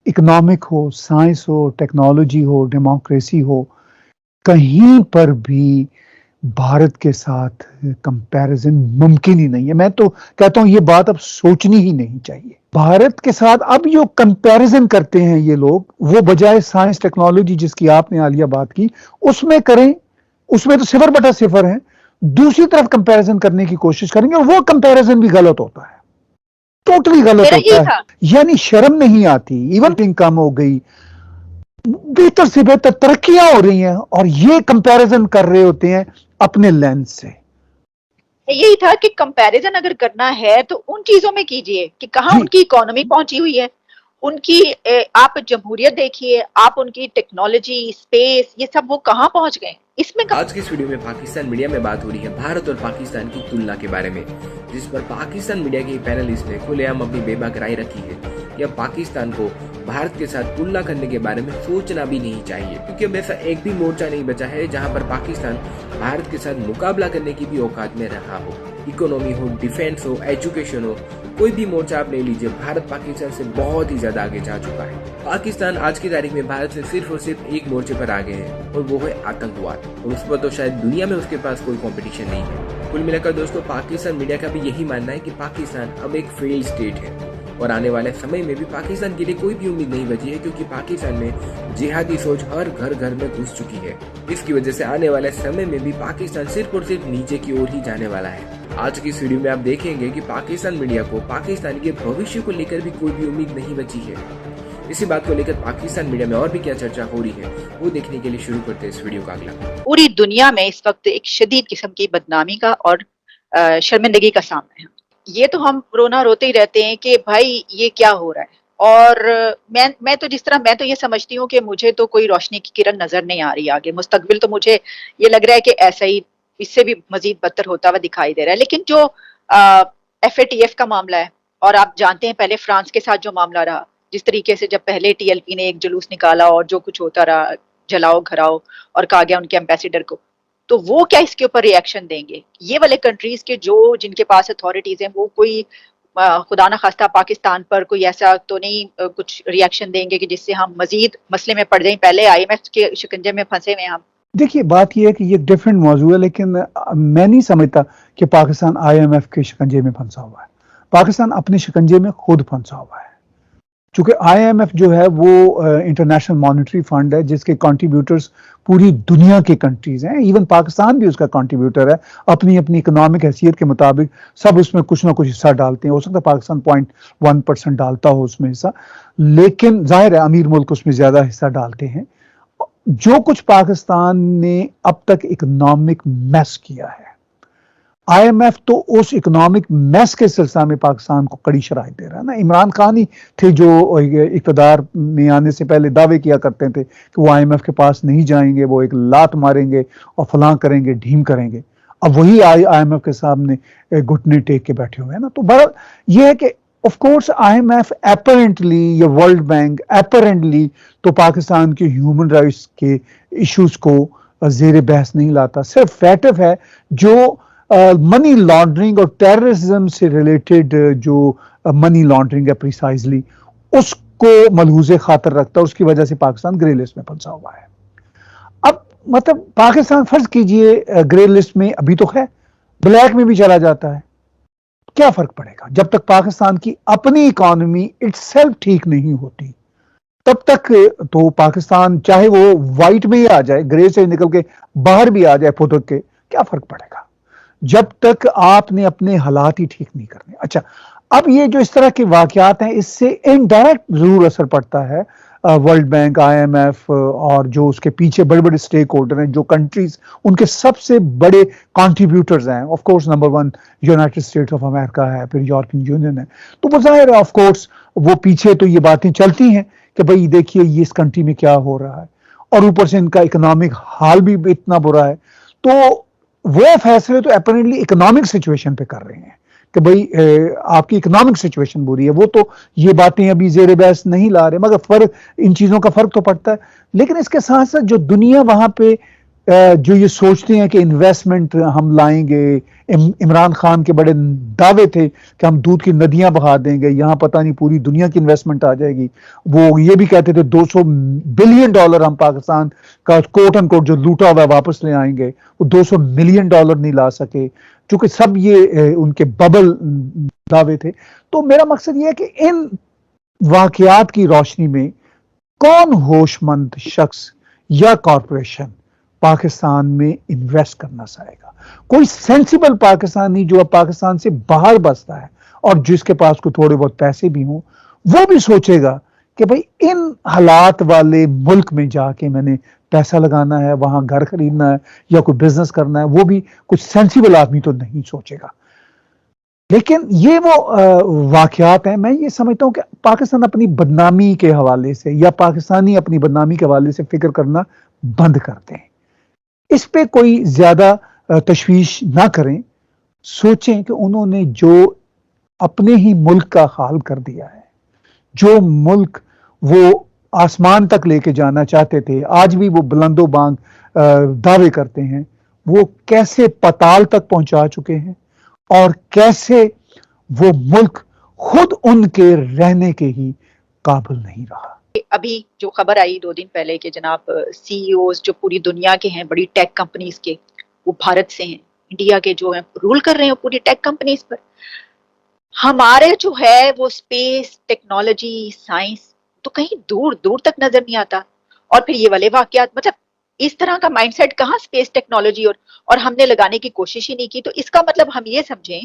Economic ہو، science ہو، technology ہو، democracy ہو، کہیں پر بھی بھارت کے ساتھ کمپیرزن ممکن ہی نہیں ہے. میں تو کہتا ہوں یہ بات اب سوچنی ہی نہیں چاہیے. بھارت کے ساتھ اب جو کمپیرزن کرتے ہیں یہ لوگ، وہ بجائے سائنس ٹیکنالوجی جس کی آپ نے عالیہ بات کی اس میں کریں، اس میں تو 0/0 ہیں. دوسری طرف کمپیرزن کرنے کی کوشش کریں گے اور وہ کمپیرزن بھی غلط ہوتا ہے، ٹوٹلی غلط میرا ہوتا یہی ہے. تھا. یعنی شرم نہیں آتی. ایون کم ہو گئی، بہتر سے بہتر ترقیاں ہو رہی ہیں، اور یہ کمپیرزن کر رہے ہوتے ہیں اپنے لینس سے. یہی تھا کہ کمپیریزن اگر کرنا ہے تو ان چیزوں میں کیجئے کہ کہاں جی ان کی اکانومی پہنچی ہوئی ہے، ان کی آپ جمہوریت دیکھیے، آپ ان کی ٹیکنالوجی، اسپیس، یہ سب وہ کہاں پہنچ گئے اس میں. آج کی اس ویڈیو میں پاکستان میڈیا میں بات ہو رہی ہے بھارت اور پاکستان کی تلنا کے بارے میں، جس پر پاکستان میڈیا کے پینلسٹ نے کھلے عام اپنی بے باک رائے رکھی ہے کہ اب پاکستان کو بھارت کے ساتھ تلنا کرنے کے بارے میں سوچنا بھی نہیں چاہیے، کیونکہ اب ایسا ایک بھی مورچہ نہیں بچا ہے جہاں پر پاکستان بھارت کے ساتھ مقابلہ کرنے کی بھی اوقات میں رہا ہو. اکنومی ہو، ڈیفینس ہو، ایجوکیشن ہو، کوئی بھی مورچہ آپ لے لیجئے، بھارت پاکستان سے بہت ہی زیادہ آگے جا چکا ہے. پاکستان آج کی تاریخ میں بھارت سے صرف اور صرف ایک مورچے پر آگے ہے، اور وہ ہے آتنکواد، اور اس پر تو شاید دنیا میں اس کے پاس کوئی کمپٹیشن نہیں ہے. کل ملا کر دوستو پاکستان میڈیا کا بھی یہی ماننا ہے کہ پاکستان اب ایک فیلڈ اسٹیٹ ہے، اور آنے والے سمے میں بھی پاکستان کے لیے کوئی بھی امید نہیں بچی ہے، کیونکہ پاکستان میں جہادی سوچ ہر گھر گھر میں گھس چکی ہے. اس کی وجہ سے آنے والے سمے میں بھی پاکستان صرف اور صرف نیچے کی اور ہی جانے والا ہے. آج کی اس ویڈیو میں آپ دیکھیں گے کہ پاکستان میڈیا کو پاکستان کے بھوشیہ کو لے کر بھی کوئی بھی امید نہیں بچی ہے. اسی بات کو لے کر پاکستان میڈیا میں اور بھی کیا چرچا ہو رہی ہے وہ دیکھنے کے لیے شروع کرتے ہیں اس ویڈیو کا اگلا. پوری دنیا میں اس وقت ایک شدید قسم کی بدنامی کا اور شرمندگی کا سامنا ہے. یہ تو ہم رونا روتے ہی رہتے ہیں کہ بھائی یہ کیا ہو رہا ہے، اور میں تو جس طرح میں تو یہ سمجھتی ہوں کہ مجھے تو کوئی روشنی کی کرن نظر نہیں آ رہی آگے. مستقبل تو مجھے یہ لگ رہا ہے کہ ایسا ہی، اس سے بھی مزید بدتر ہوتا ہوا دکھائی دے رہا ہے. لیکن جو FATF کا معاملہ ہے، اور آپ جانتے ہیں پہلے فرانس کے ساتھ جو معاملہ رہا، جس طریقے سے جب پہلے TLP نے ایک جلوس نکالا اور جو کچھ ہوتا رہا، جلاؤ گھراؤ، اور کہا گیا ان کے ایمبیسیڈر کو، تو وہ کیا اس کے اوپر ریئیکشن دیں گے؟ یہ والے کنٹریز کے جن کے پاس اتھارٹیز ہیں، وہ کوئی خدا نہ خواستہ پاکستان پر کوئی ایسا تو نہیں کچھ ریئیکشن دیں گے کہ جس سے ہم مزید مسئلے میں پڑ جائیں؟ پہلے IMF کے شکنجے میں پھنسے ہوئے ہیں ہم. دیکھیے بات یہ ہے کہ یہ ایک ڈیفرنٹ موضوع ہے، لیکن میں نہیں سمجھتا کہ پاکستان IMF کے شکنجے میں پھنسا ہوا ہے. پاکستان اپنے شکنجے میں خود پھنسا ہوا ہے، چونکہ IMF جو ہے وہ انٹرنیشنل مانیٹری فنڈ ہے جس کے کنٹریبیوٹرز پوری دنیا کے کنٹریز ہیں. ایون پاکستان بھی اس کا کنٹریبیوٹر ہے، اپنی اپنی اکنامک حیثیت کے مطابق سب اس میں کچھ نہ کچھ حصہ ڈالتے ہیں. ہو سکتا ہے پاکستان 0.1% ڈالتا ہو اس میں حصہ، لیکن ظاہر ہے امیر ملک اس میں زیادہ حصہ ڈالتے ہیں. جو کچھ پاکستان نے اب تک اکنامک میس کیا ہے، IMF تو اس اکنامک میس کے سلسلہ میں پاکستان کو کڑی شرائط دے رہا ہے نا. عمران خان ہی تھے جو اقتدار میں آنے سے پہلے دعوے کیا کرتے تھے کہ وہ IMF کے پاس نہیں جائیں گے، وہ ایک لات ماریں گے اور فلاں کریں گے، ڈھیم کریں گے. اب وہی IMF کے سامنے گھٹنے ٹیک کے بیٹھے ہوئے ہیں نا. تو بہرحال یہ ہے کہ آف کورس IMF اپیرنٹلی یا ورلڈ بینک اپیرنٹلی تو پاکستان کے ہیومن رائٹس کے ایشوز کو زیر بحث نہیں لاتا. صرف FATF ہے جو منی لانڈرنگ اور ٹیررزم سے ریلیٹڈ جو منی لانڈرنگ ہے پریسائزلی اس کو ملحوظ خاطر رکھتا ہے. اس کی وجہ سے پاکستان گرے لسٹ میں پھنسا ہوا ہے. اب مطلب پاکستان فرض کیجئے گرے لسٹ میں ابھی تو ہے، بلیک میں بھی چلا جاتا ہے، کیا فرق پڑے گا؟ جب تک پاکستان کی اپنی اکانومی اٹ سیلف ٹھیک نہیں ہوتی تب تک تو پاکستان چاہے وہ وائٹ میں ہی آ جائے، گرے سے نکل کے باہر بھی آ جائے پھٹک کے، کیا فرق پڑے گا جب تک آپ نے اپنے حالات ہی ٹھیک نہیں کرنے. اچھا اب یہ جو اس طرح کے واقعات ہیں اس سے انڈائریکٹ ضرور اثر پڑتا ہے ورلڈ بینک، IMF اور جو اس کے پیچھے بڑے بڑے سٹیک ہولڈر ہیں، جو کنٹریز ان کے سب سے بڑے کنٹریبیوٹرز ہیں. Of course number 1 United States of America ہے، پھر یورپین یونین ہے. تو وہ ظاہر ہے آف کورس وہ پیچھے تو یہ باتیں چلتی ہیں کہ بھئی دیکھیے یہ اس کنٹری میں کیا ہو رہا ہے، اور اوپر سے ان کا اکنامک حال بھی اتنا برا ہے. تو وہ فیصلے تو اپیرنٹلی اکنامک سچویشن پہ کر رہے ہیں کہ بھئی آپ کی اکنامک سچویشن بری ہے. وہ تو یہ باتیں ابھی زیر بحث نہیں لا رہے، مگر فرق ان چیزوں کا فرق تو پڑتا ہے. لیکن اس کے ساتھ ساتھ جو دنیا وہاں پہ جو یہ سوچتے ہیں کہ انویسٹمنٹ ہم لائیں گے، عمران خان کے بڑے دعوے تھے کہ ہم دودھ کی ندیاں بہا دیں گے، یہاں پتہ نہیں پوری دنیا کی انویسٹمنٹ آ جائے گی. وہ یہ بھی کہتے تھے $200 بلین ہم پاکستان کا کوٹ ان کوٹ جو لوٹا ہوا ہے واپس لے آئیں گے. وہ $200 ملین نہیں لا سکے، چونکہ سب یہ ان کے ببل دعوے تھے. تو میرا مقصد یہ ہے کہ ان واقعات کی روشنی میں کون ہوش مند شخص یا کارپوریشن پاکستان میں انویسٹ کرنا چاہے گا؟ کوئی سینسیبل پاکستانی جو اب پاکستان سے باہر بستا ہے اور جس کے پاس کوئی تھوڑے بہت پیسے بھی ہوں، وہ بھی سوچے گا کہ بھئی ان حالات والے ملک میں جا کے میں نے پیسہ لگانا ہے، وہاں گھر خریدنا ہے یا کوئی بزنس کرنا ہے. وہ بھی کچھ سینسیبل آدمی تو نہیں سوچے گا. لیکن یہ وہ واقعات ہیں، میں یہ سمجھتا ہوں کہ پاکستان اپنی بدنامی کے حوالے سے یا پاکستانی اپنی بدنامی کے حوالے سے فکر کرنا بند کرتے ہیں. اس پہ کوئی زیادہ تشویش نہ کریں. سوچیں کہ انہوں نے جو اپنے ہی ملک کا حال کر دیا ہے، جو ملک وہ آسمان تک لے کے جانا چاہتے تھے، آج بھی وہ بلند و بانگ دعوے کرتے ہیں، وہ کیسے پتال تک پہنچا چکے ہیں اور کیسے وہ ملک خود ان کے رہنے کے ہی قابل نہیں رہا. ابھی جو خبر آئی 2 دن پہلے کہ جناب سی ای اوز جو پوری دنیا کے ہیں، بڑی ٹیک کمپنیز کے، وہ بھارت سے ہیں، انڈیا کے جو ہیں رول کر رہے ہیں پوری ٹیک کمپنیز پر. ہمارے جو ہے وہ اسپیس ٹیکنالوجی سائنس تو کہیں دور دور تک نظر نہیں آتا. اور پھر یہ والے واقعات، مطلب اس طرح کا مائنڈ سیٹ کہاں اسپیس ٹیکنالوجی اور ہم نے لگانے کی کوشش ہی نہیں کی. تو اس کا مطلب ہم یہ سمجھیں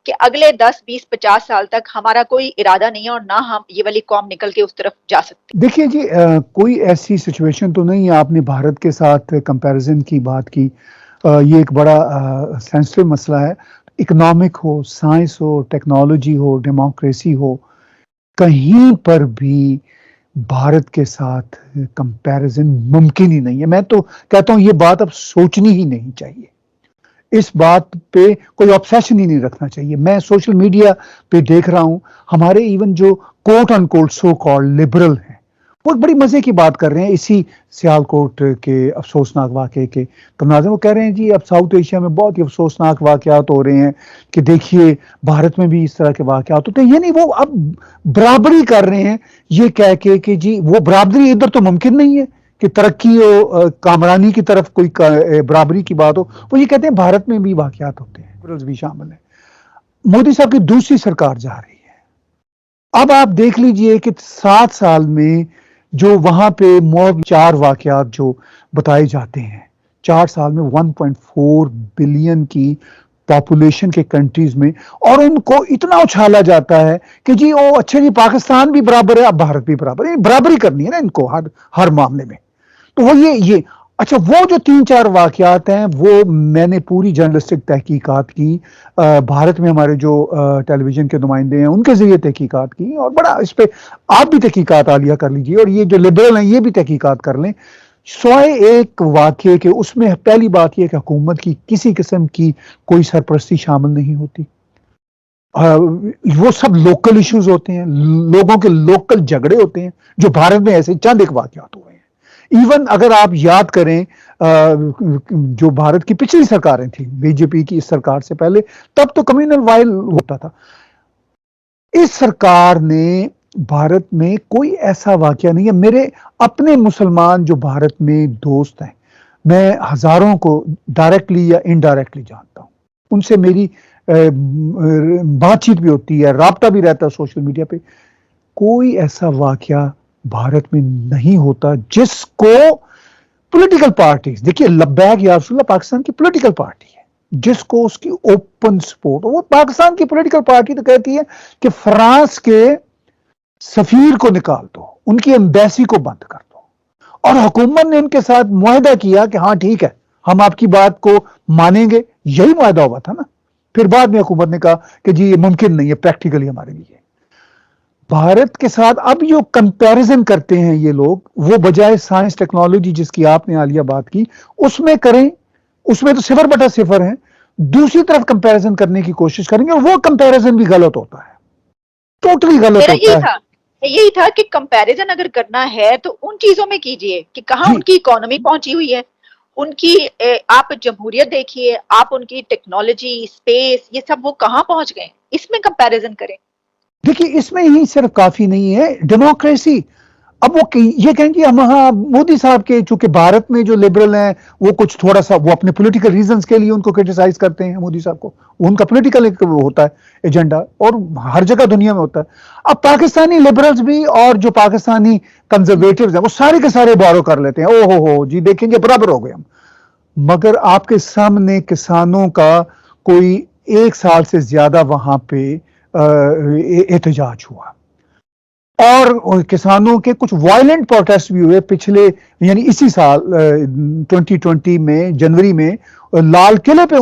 کہ اگلے 10 20 50 سال تک ہمارا کوئی ارادہ نہیں ہے اور نہ ہم یہ والی قوم نکل کے اس طرف جا سکتے. دیکھیے جی، کوئی ایسی سچویشن تو نہیں ہے. آپ نے بھارت کے ساتھ کمپیریزن کی بات کی، یہ ایک بڑا سینسٹیو مسئلہ ہے. اکنامک ہو، سائنس ہو، ٹیکنالوجی ہو، ڈیموکریسی ہو، کہیں پر بھی بھارت کے ساتھ کمپیریزن ممکن ہی نہیں ہے. میں تو کہتا ہوں یہ بات اب سوچنی ہی نہیں چاہیے. اس بات پہ کوئی آبسیشن ہی نہیں رکھنا چاہیے. میں سوشل میڈیا پہ دیکھ رہا ہوں ہمارے ایون جو کوٹ ان کوٹ سو کالڈ لبرل ہیں، وہ بڑی مزے کی بات کر رہے ہیں اسی سیالکوٹ کے افسوسناک واقعے کے تناظر. وہ کہہ رہے ہیں جی اب ساؤتھ ایشیا میں بہت ہی افسوسناک واقعات ہو رہے ہیں کہ دیکھیے بھارت میں بھی اس طرح کے واقعات ہوتے ہیں. یعنی وہ اب برابری کر رہے ہیں یہ کہہ کے کہ جی وہ برابری ادھر تو ممکن نہیں ہے کہ ترقی و کامرانی کی طرف کوئی برابری کی بات ہو. وہ یہ کہتے ہیں بھارت میں بھی واقعات ہوتے ہیں، بھی شامل ہیں. مودی صاحب کی دوسری سرکار جا رہی ہے. اب آپ دیکھ لیجئے کہ 7 سال میں جو وہاں پہ 4 واقعات جو بتائے جاتے ہیں، 4 سال میں 1.4 بلین کی پاپولیشن کے کنٹریز میں، اور ان کو اتنا اچھالا جاتا ہے کہ جی او اچھا جی پاکستان بھی برابر ہے، اب بھارت بھی برابر ہے. برابری کرنی ہے نا ان کو ہر معاملے میں. تو وہ یہ اچھا وہ جو 3-4 واقعات ہیں وہ میں نے پوری جرنلسٹک تحقیقات کی، بھارت میں ہمارے جو ٹیلی ویژن کے نمائندے ہیں ان کے ذریعے تحقیقات کی، اور بڑا اس پہ آپ بھی تحقیقات عالیہ کر لیجئے اور یہ جو لبرل ہیں یہ بھی تحقیقات کر لیں. سوائے ایک واقعے کے اس میں پہلی بات یہ کہ حکومت کی کسی قسم کی کوئی سرپرستی شامل نہیں ہوتی. وہ سب لوکل ایشوز ہوتے ہیں، لوگوں کے لوکل جھگڑے ہوتے ہیں جو بھارت میں ایسے چند ایک واقعات ہوئے ہیں. ایون اگر آپ یاد کریں جو بھارت کی پچھلی سرکاریں تھیں بی جے پی کی اس سرکار سے پہلے، تب تو کمیونل وائل ہوتا تھا. اس سرکار نے بھارت میں کوئی ایسا واقعہ نہیں ہے. میرے اپنے مسلمان جو بھارت میں دوست ہیں، میں ہزاروں کو ڈائریکٹلی یا انڈائریکٹلی جانتا ہوں، ان سے میری بات چیت بھی ہوتی ہے، رابطہ بھی رہتا ہے سوشل میڈیا پہ. کوئی ایسا واقعہ بھارت میں نہیں ہوتا جس کو پولیٹیکل پارٹیز، دیکھیے لبیک یا رسول اللہ پاکستان کی پولیٹیکل پارٹی ہے، جس کو اس کی اوپن سپورٹ. وہ پاکستان کی پولیٹیکل پارٹی تو کہتی ہے کہ فرانس کے سفیر کو نکال دو، ان کی ایمبیسی کو بند کر دو، اور حکومت نے ان کے ساتھ معاہدہ کیا کہ ہاں ٹھیک ہے ہم آپ کی بات کو مانیں گے. یہی معاہدہ ہوا تھا نا. پھر بعد میں حکومت نے کہا کہ جی یہ ممکن نہیں ہے پریکٹیکلی ہمارے لیے. بھارت کے ساتھ اب جو کمپیریزن کرتے ہیں یہ لوگ، وہ بجائے سائنس ٹیکنالوجی جس کی آپ نے عالیہ بات کی اس میں کریں، اس میں تو 0/0 ہیں. دوسری طرف کمپیریزن کرنے کی کوشش کریں گے اور وہ کمپیریزن بھی غلط ہوتا ہے، ٹوٹلی غلط ہوتا ہے. یہی تھا کہ کمپیریزن اگر کرنا ہے تو ان چیزوں میں کیجئے کہ کہاں ان کی اکانومی پہنچی ہوئی ہے، ان کی آپ جمہوریت دیکھیے, آپ ان کی ٹیکنالوجی, اسپیس, یہ سب وہ کہاں پہنچ گئے, اس میں کمپیریزن کریں. دیکھیے اس میں ہی صرف کافی نہیں ہے ڈیموکریسی. اب وہ یہ کہیں گے ہم ہاں مودی صاحب کے, چونکہ بھارت میں جو لبرل ہیں وہ کچھ تھوڑا سا وہ اپنے پولیٹیکل ریزنز کے لیے ان کو کرٹیسائز کرتے ہیں مودی صاحب کو, ان کا پولیٹیکل ہوتا ہے ایجنڈا, اور ہر جگہ دنیا میں ہوتا ہے. اب پاکستانی لبرلز بھی اور جو پاکستانی کنزرویٹیوز ہیں وہ سارے کے سارے بارو کر لیتے ہیں, او ہو جی دیکھیں گے برابر ہو گئے ہم. مگر آپ کے سامنے کسانوں کا کوئی 1 سال سے زیادہ وہاں پہ احتجاج ہوا, اور کسانوں کے کچھ وائلنٹ پروٹیسٹ بھی ہوئے پچھلے, یعنی اسی سال 2020 میں جنوری میں لال قلعے پہ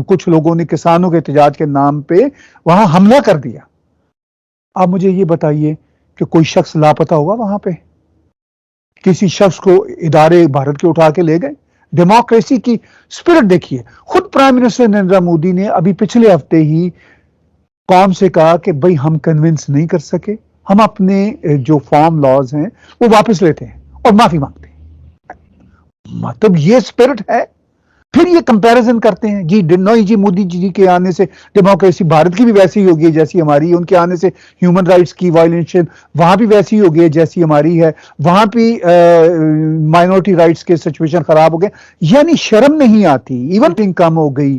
کچھ لوگوں نے کسانوں کے احتجاج کے نام پہ وہاں حملہ کر دیا. آپ مجھے یہ بتائیے کہ کوئی شخص لاپتہ ہوا وہاں پہ؟ کسی شخص کو ادارے بھارت کے اٹھا کے لے گئے؟ ڈیموکریسی کی اسپرٹ دیکھیے. خود پرائم منسٹر نریندر مودی نے ابھی پچھلے ہفتے ہی قوم سے کہا کہ بھئی ہم کنونس نہیں کر سکے, ہم اپنے جو فارم لاز ہیں وہ واپس لیتے ہیں اور معافی مانگتے ہیں. مطلب یہ اسپرٹ ہے. پھر یہ کمپیریزن کرتے ہیں جی نہیں جی مودی جی کے آنے سے ڈیموکریسی بھارت کی بھی ویسی ہی ہوگی جیسی ہماری ہے, ان کے آنے سے ہیومن رائٹس کی وائلیشن وہاں بھی ویسی ہی ہوگی جیسی ہماری ہے, وہاں بھی مائنورٹی رائٹس کے سچویشن خراب ہو گئے. یعنی شرم نہیں آتی, ایون کم ہو گئی,